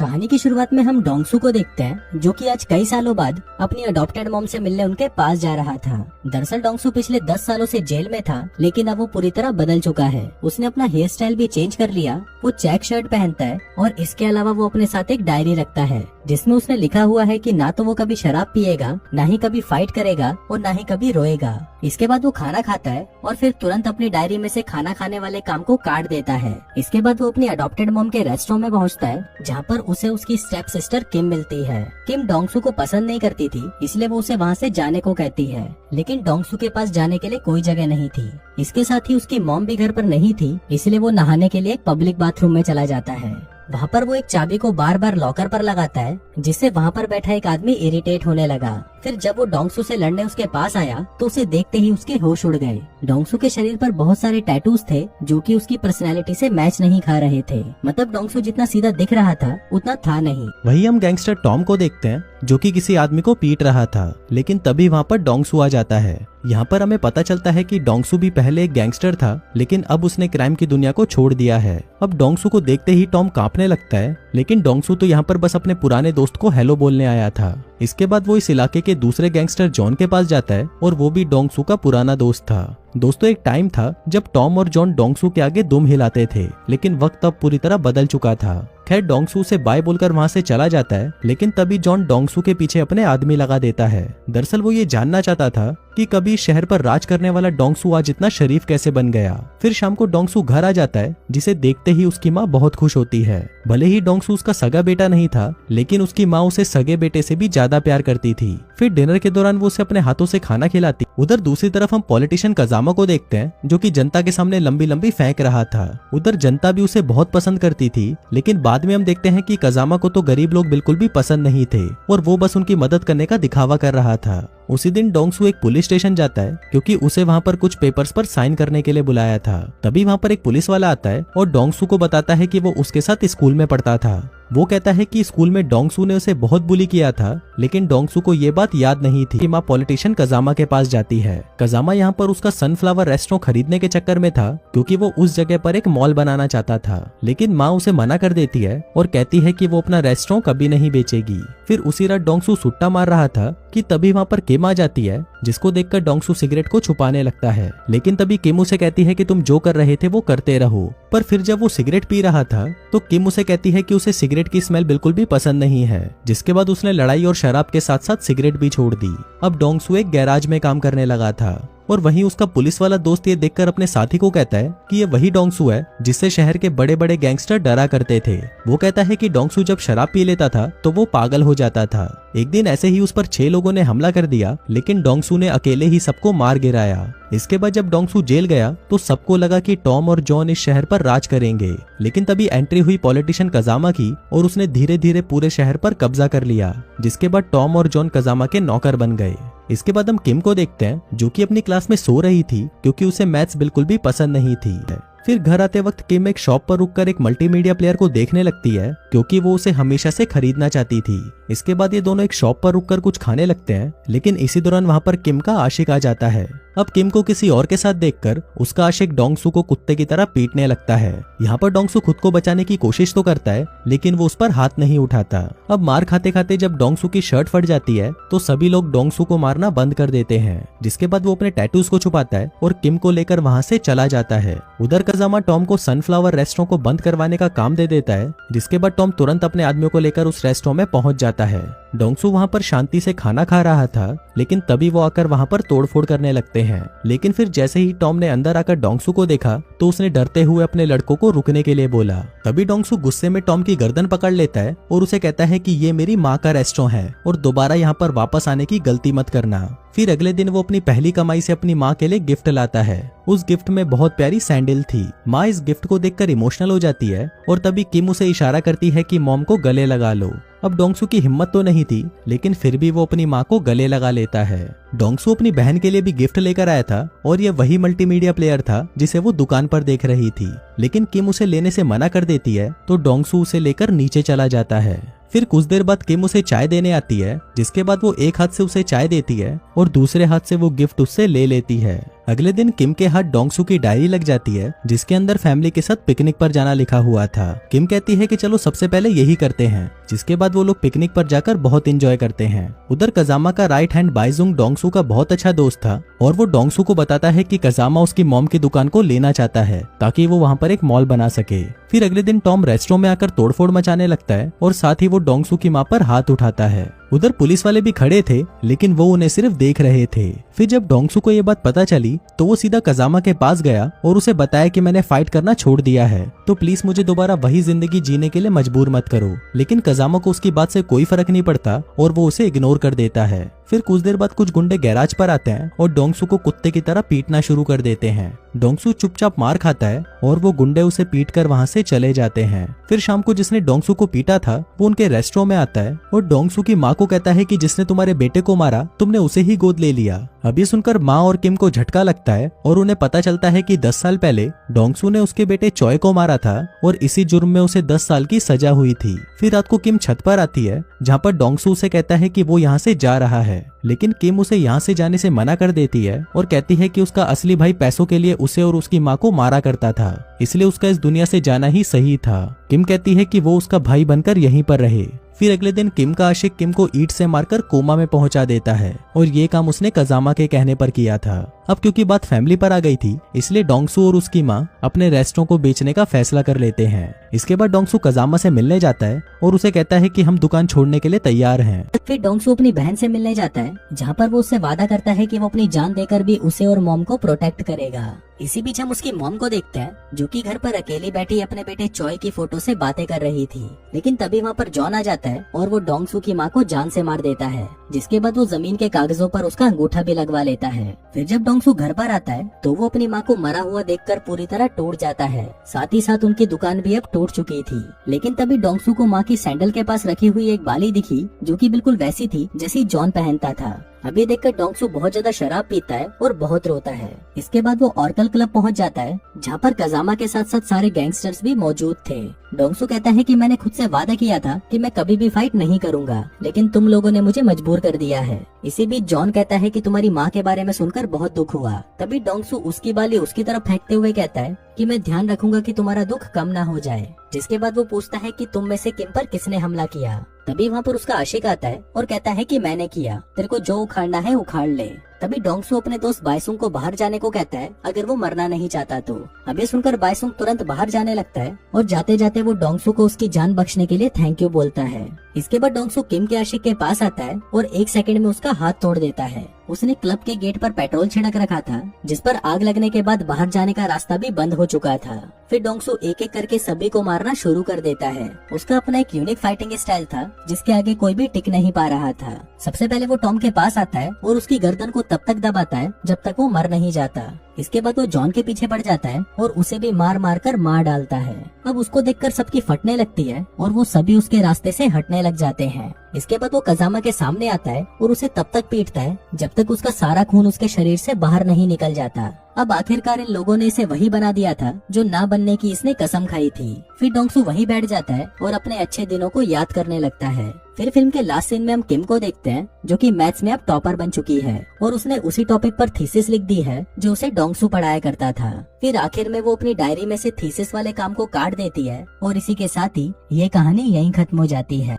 कहानी की शुरुआत में हम डोंगसू को देखते हैं, जो कि आज कई सालों बाद अपनी अडॉप्टेड मॉम से मिलने उनके पास जा रहा था। दरअसल डोंगसू पिछले 10 सालों से जेल में था, लेकिन अब वो पूरी तरह बदल चुका है। उसने अपना हेयर स्टाइल भी चेंज कर लिया। वो चेक शर्ट पहनता है और इसके अलावा वो अपने साथ एक डायरी रखता है, जिसमें उसने लिखा हुआ है कि ना तो वो कभी शराब पिएगा, ना ही कभी फाइट करेगा और ना ही कभी रोएगा। इसके बाद वो खाना खाता है और फिर तुरंत अपनी डायरी में से खाना खाने वाले काम को काट देता है। इसके बाद वो अपनी अडॉप्टेड मॉम के रेस्टोरेंट में पहुंचता है, जहां पर उसे उसकी स्टेप सिस्टर किम मिलती है। किम डोंगसू को पसंद नहीं करती थी, इसलिए वो उसे वहां से जाने को कहती है, लेकिन डोंगसू के पास जाने के लिए कोई जगह नहीं थी। इसके साथ ही उसकी मॉम भी घर पर नहीं थी, इसलिए वो नहाने के लिए एक पब्लिक बाथरूम में चला जाता है। वहाँ पर वो एक चाबी को बार बार लॉकर पर लगाता है, जिससे वहाँ पर बैठा एक आदमी इरिटेट होने लगा। फिर जब वो डोंगसू से लड़ने उसके पास आया तो उसे देखते ही उसके होश उड़ गए। डोंगसू के शरीर पर बहुत सारे टैटूज थे, जो कि उसकी पर्सनैलिटी से मैच नहीं खा रहे थे। मतलब डोंगसू जितना सीधा दिख रहा था उतना था नहीं। वही हम गैंगस्टर टॉम को देखते हैं, जो कि किसी आदमी को पीट रहा था, लेकिन तभी वहाँ पर डोंगसू आ जाता है। यहाँ पर हमें पता चलता है कि डोंगसू भी पहले एक गैंगस्टर था, लेकिन अब उसने क्राइम की दुनिया को छोड़ दिया है। अब डोंगसू को देखते ही टॉम कांपने लगता है, लेकिन डोंगसू तो यहाँ पर बस अपने पुराने दोस्त को हेलो बोलने आया था। इसके बाद वो इस इलाके के दूसरे गैंगस्टर जॉन के पास जाता है, और वो भी डोंगसू का पुराना दोस्त था। दोस्तों, एक टाइम था जब टॉम और जॉन डोंगसू के आगे दुम हिलाते थे, लेकिन वक्त अब पूरी तरह बदल चुका था। खैर, डोंगसू से बाय बोलकर वहां से चला जाता है, लेकिन तभी जॉन डोंगसू के पीछे अपने आदमी लगा देता है। दरअसल वो ये जानना चाहता था कि कभी शहर पर राज करने वाला डोंगसू आज इतना शरीफ कैसे बन गया। फिर शाम को डोंगसू घर आ जाता है, जिसे देखते ही उसकी माँ बहुत खुश होती है। भले ही डोंगसू उसका सगा बेटा नहीं था, लेकिन उसकी माँ उसे सगे बेटे से भी ज्यादा प्यार करती थी। फिर डिनर के दौरान वो उसे अपने हाथों से खाना खिलाती। उधर दूसरी तरफ हम पॉलिटिशियन कजामा को देखते हैं, जो कि जनता के सामने लंबी लंबी फेंक रहा था। उधर जनता भी उसे बहुत पसंद करती थी, लेकिन बाद में हम देखते हैं कि कजामा को तो गरीब लोग बिल्कुल भी पसंद नहीं थे, और वो बस उनकी मदद करने का दिखावा कर रहा था। उसी दिन डोंगसू एक पुलिस स्टेशन जाता है, क्योंकि उसे वहां पर कुछ पेपर्स पर साइन करने के लिए बुलाया था। तभी वहां पर एक पुलिस वाला आता है और डोंगसू को बताता है कि वो उसके साथ स्कूल में पढ़ता था। वो कहता है कि स्कूल में डोंगसू ने उसे बहुत बुली किया था, लेकिन डोंगसू को ये बात याद नहीं थी कि माँ पॉलिटिशियन कजामा के पास जाती है। कजामा यहाँ पर उसका सनफ्लावर रेस्टोरेंट खरीदने के चक्कर में था, क्योंकि वो उस जगह पर एक मॉल बनाना चाहता था, लेकिन माँ उसे मना कर देती है और कहती है कि वो अपना रेस्टोरेंट कभी नहीं बेचेगी। फिर उसी रात डोंगसू सुट्टा मार रहा था कि तभी वहाँ पर किम आ जाती है, जिसको देखकर डोंगसू सिगरेट को छुपाने लगता है, लेकिन तभी किम उसे कहती है कि तुम जो कर रहे थे वो करते रहो। पर फिर जब वो सिगरेट पी रहा था तो किम उसे कहती है कि उसे सिगरेट की स्मेल बिल्कुल भी पसंद नहीं है, जिसके बाद उसने लड़ाई और शराब के साथ साथ सिगरेट भी छोड़ दी। अब डोंगसू एक गैराज में काम करने लगा था, और वहीं उसका पुलिस वाला दोस्त ये देखकर अपने साथी को कहता है कि ये वही डोंगसू है जिससे शहर के बड़े बड़े गैंगस्टर डरा करते थे। वो कहता है कि डोंगसू जब शराब पी लेता था तो वो पागल हो जाता था। एक दिन ऐसे ही उस पर 6 लोगों ने हमला कर दिया, लेकिन डोंगसू ने अकेले ही सबको मार गिराया। इसके बाद जब डोंगसू जेल गया तो सबको लगा कि टॉम और जॉन इस शहर पर राज करेंगे, लेकिन तभी एंट्री हुई पॉलिटिशियन कजामा की, और उसने धीरे धीरे पूरे शहर पर कब्जा कर लिया, जिसके बाद टॉम और जॉन कजामा के नौकर बन गए। इसके बाद हम किम को देखते हैं, जो कि अपनी क्लास में सो रही थी, क्योंकि उसे मैथ्स बिल्कुल भी पसंद नहीं थी। फिर घर आते वक्त किम एक शॉप पर रुककर एक मल्टीमीडिया प्लेयर को देखने लगती है, क्योंकि वो उसे हमेशा से खरीदना चाहती थी। इसके बाद ये दोनों एक शॉप पर रुककर कुछ खाने लगते हैं, लेकिन इसी दौरान वहां पर किम का आशिक आ जाता है। अब किम को किसी और के साथ देखकर उसका आशिक डोंगसू को कुत्ते की तरह पीटने लगता है। यहाँ पर डोंगसू खुद को बचाने की कोशिश तो करता है, लेकिन वो उस पर हाथ नहीं उठाता। अब मार खाते खाते जब डोंगसू की शर्ट फट जाती है तो सभी लोग डोंगसू को मारना बंद कर देते हैं, जिसके बाद वो अपने टैटूज को छुपाता है और किम को लेकर वहाँ से चला जाता है। उधर कजामा टॉम को सनफ्लावर रेस्टोरेंट को बंद करवाने का काम दे देता है, जिसके बाद टॉम तुरंत अपने आदमियों को लेकर उस रेस्टोरेंट में पहुंच जाता है। डोंगसू वहां पर शांति से खाना खा रहा था, लेकिन तभी वो आकर वहां पर तोड़फोड़ करने लगते हैं। लेकिन फिर जैसे ही टॉम ने अंदर आकर डोंगसू को देखा तो उसने डरते हुए अपने लड़कों को रुकने के लिए बोला। तभी डोंगसू गुस्से में टॉम की गर्दन पकड़ लेता है और उसे कहता है कि ये मेरी माँ का रेस्टोरेंट है और दोबारा यहाँ पर वापस आने की गलती मत करना। फिर अगले दिन वो अपनी पहली कमाई से अपनी माँ के लिए गिफ्ट लाता है। उस गिफ्ट में बहुत प्यारी सैंडल थी। माँ इस गिफ्ट को देखकर इमोशनल हो जाती है और तभी किम उसे इशारा करती है कि मॉम को गले लगा लो। अब डोंगसू की हिम्मत तो नहीं थी, लेकिन फिर भी वो अपनी माँ को गले लगा लेता है। डोंगसू अपनी बहन के लिए भी गिफ्ट लेकर आया था, और ये वही मल्टीमीडिया प्लेयर था जिसे वो दुकान पर देख रही थी, लेकिन किम उसे लेने से मना कर देती है, तो डोंगसू उसे लेकर नीचे चला जाता है। फिर कुछ देर बाद किम उसे चाय देने आती है, जिसके बाद वो एक हाथ से उसे चाय देती है और दूसरे हाथ से वो गिफ्ट उससे ले लेती है। अगले दिन किम के हाथ डोंगसू की डायरी लग जाती है जिसके अंदर फैमिली के साथ पिकनिक पर जाना लिखा हुआ था। किम कहती है कि चलो सबसे पहले यही करते हैं, जिसके बाद वो लोग पिकनिक पर जाकर बहुत एंजॉय करते हैं। उधर कजामा का राइट हैंड बाइजुंग डोंगसू का बहुत अच्छा दोस्त था और वो डोंगसू को बताता है कि कजामा उसकी मॉम की दुकान को लेना चाहता है ताकि वो वहाँ पर एक मॉल बना सके। फिर अगले दिन टॉम रेस्टोरेंट में आकर तोड़फोड़ मचाने लगता है और साथ ही वो डोंगसू की मां पर हाथ उठाता है। उधर पुलिस वाले भी खड़े थे लेकिन वो उन्हें सिर्फ देख रहे थे। फिर जब डोंगसू को ये बात पता चली तो वो सीधा कजामा के पास गया और उसे बताया कि मैंने फाइट करना छोड़ दिया है, तो प्लीज मुझे दोबारा वही जिंदगी जीने के लिए मजबूर मत करो। लेकिन कजामा को उसकी बात से कोई फर्क नहीं पड़ता और वो उसे इग्नोर कर देता है। फिर कुछ देर बाद कुछ गुंडे गैराज पर आते हैं और डोंगसू को कुत्ते की तरह पीटना शुरू कर देते हैं। डोंगसू चुपचाप मार खाता है और वो गुंडे उसे पीट कर वहाँ से चले जाते हैं। फिर शाम को जिसने डोंगसू को पीटा था वो उनके रेस्टोरेंट में आता है और डोंगसू की माँ को कहता है कि जिसने तुम्हारे बेटे को मारा तुमने उसे ही गोद ले लिया। अब ये सुनकर माँ और किम को झटका लगता है और उन्हें पता चलता है कि 10 साल पहले डोंगसू ने उसके बेटे चॉय को मारा था और इसी जुर्म में उसे 10 साल की सजा हुई थी। फिर रात को किम छत पर आती है जहाँ पर डोंगसू उसे कहता है कि वो यहाँ से जा रहा है, लेकिन किम उसे यहाँ से जाने से मना कर देती है और कहती है कि उसका असली भाई पैसों के लिए उसे और उसकी माँ को मारा करता था, इसलिए उसका इस दुनिया से जाना ही सही था। किम कहती है कि वो उसका भाई बनकर यहीं पर रहे। फिर अगले दिन किम का आशिक किम को ईंट से मारकर कोमा में पहुंचा देता है और ये काम उसने कजामा के कहने पर किया था। अब क्योंकि बात फैमिली पर आ गई थी इसलिए डोंगसू और उसकी माँ अपने रेस्टोरेंट को बेचने का फैसला कर लेते हैं। इसके बाद डोंगसू कजामा से मिलने जाता है और उसे कहता है कि हम दुकान छोड़ने के लिए तैयार हैं। फिर डोंगसू अपनी बहन से मिलने जाता है जहाँ पर वो उससे वादा करता है कि वो अपनी जान देकर भी उसे और मॉम को प्रोटेक्ट करेगा। इसी बीच हम उसकी मॉम को देखते हैं जो कि घर पर अकेली बैठी अपने बेटे चॉय की फोटो से बातें कर रही थी, लेकिन तभी वहाँ पर जॉन आ जाता है और वो डोंगसू की माँ को जान से मार देता है, जिसके बाद वो जमीन के कागजों पर उसका अंगूठा भी लगवा लेता है। फिर जब डोंगसू घर पर आता है तो वो अपनी माँ को मरा हुआ देखकर पूरी तरह टूट जाता है। साथ ही साथ उनकी दुकान भी अब टूट चुकी थी। लेकिन तभी डोंगसू को माँ की सैंडल के पास रखी हुई एक बाली दिखी जो कि बिल्कुल वैसी थी जैसी जॉन पहनता था। अब ये देखकर डोंगसू बहुत ज्यादा शराब पीता है और बहुत रोता है। इसके बाद वो ऑर्कल क्लब पहुंच जाता है जहाँ पर कजामा के साथ साथ सारे गैंगस्टर्स भी मौजूद थे। डोंगसू कहता है कि मैंने खुद से वादा किया था कि मैं कभी भी फाइट नहीं करूंगा, लेकिन तुम लोगों ने मुझे मजबूर कर दिया है। इसी बीच जॉन कहता है कि तुम्हारी माँ के बारे में सुनकर बहुत दुख हुआ। तभी डोंगसू उसकी बाली उसकी तरफ फेंकते हुए कहता है कि मैं ध्यान रखूंगा कि तुम्हारा दुख कम ना हो जाए। जिसके बाद वो पूछता है कि तुम में से किम पर किसने हमला किया। तभी वहाँ पर उसका आशिक आता है और कहता है कि मैंने किया, तेरे को जो उखाड़ना है उखाड़ ले। तभी डोंगसू अपने दोस्त बायसुंग को बाहर जाने को कहता है अगर वो मरना नहीं चाहता तो। अब ये सुनकर बायसुंग तुरंत बाहर जाने लगता है और जाते जाते वो डोंगसू को उसकी जान बख्शने के लिए थैंक यू बोलता है। इसके बाद डोंगसू किम के आशिक के पास आता है और 1 सेकंड में उसका हाथ तोड़ देता है। उसने क्लब के गेट पर पेट्रोल छिड़क रखा था जिस पर आग लगने के बाद बाहर जाने का रास्ता भी बंद हो चुका था। फिर डोंगसू एक एक करके सभी को मारना शुरू कर देता है। उसका अपना एक यूनिक फाइटिंग स्टाइल था जिसके आगे कोई भी टिक नहीं पा रहा था। सबसे पहले वो टॉम के पास आता है और उसकी गर्दन को तब तक दबाता है जब तक वो मर नहीं जाता। इसके बाद वो जॉन के पीछे पड़ जाता है और उसे भी मार मार कर मार डालता है। अब उसको देखकर सबकी फटने लगती है और वो सभी उसके रास्ते से हटने लग जाते हैं। इसके बाद वो कजामा के सामने आता है और उसे तब तक पीटता है जब तक उसका सारा खून उसके शरीर से बाहर नहीं निकल जाता। अब आखिरकार इन लोगों ने इसे वही बना दिया था जो ना बनने की इसने कसम खाई थी। फिर डोंगसू वही बैठ जाता है और अपने अच्छे दिनों को याद करने लगता है। फिर फिल्म के लास्ट सीन में हम किम को देखते हैं जो कि मैथ्स में अब टॉपर बन चुकी है और उसने उसी टॉपिक पर थीसिस लिख दी है जो उसे डोंगसू पढ़ाया करता था। फिर आखिर में वो अपनी डायरी में से थीसिस वाले काम को काट देती है और इसी के साथ ही ये कहानी यहीं खत्म हो जाती है।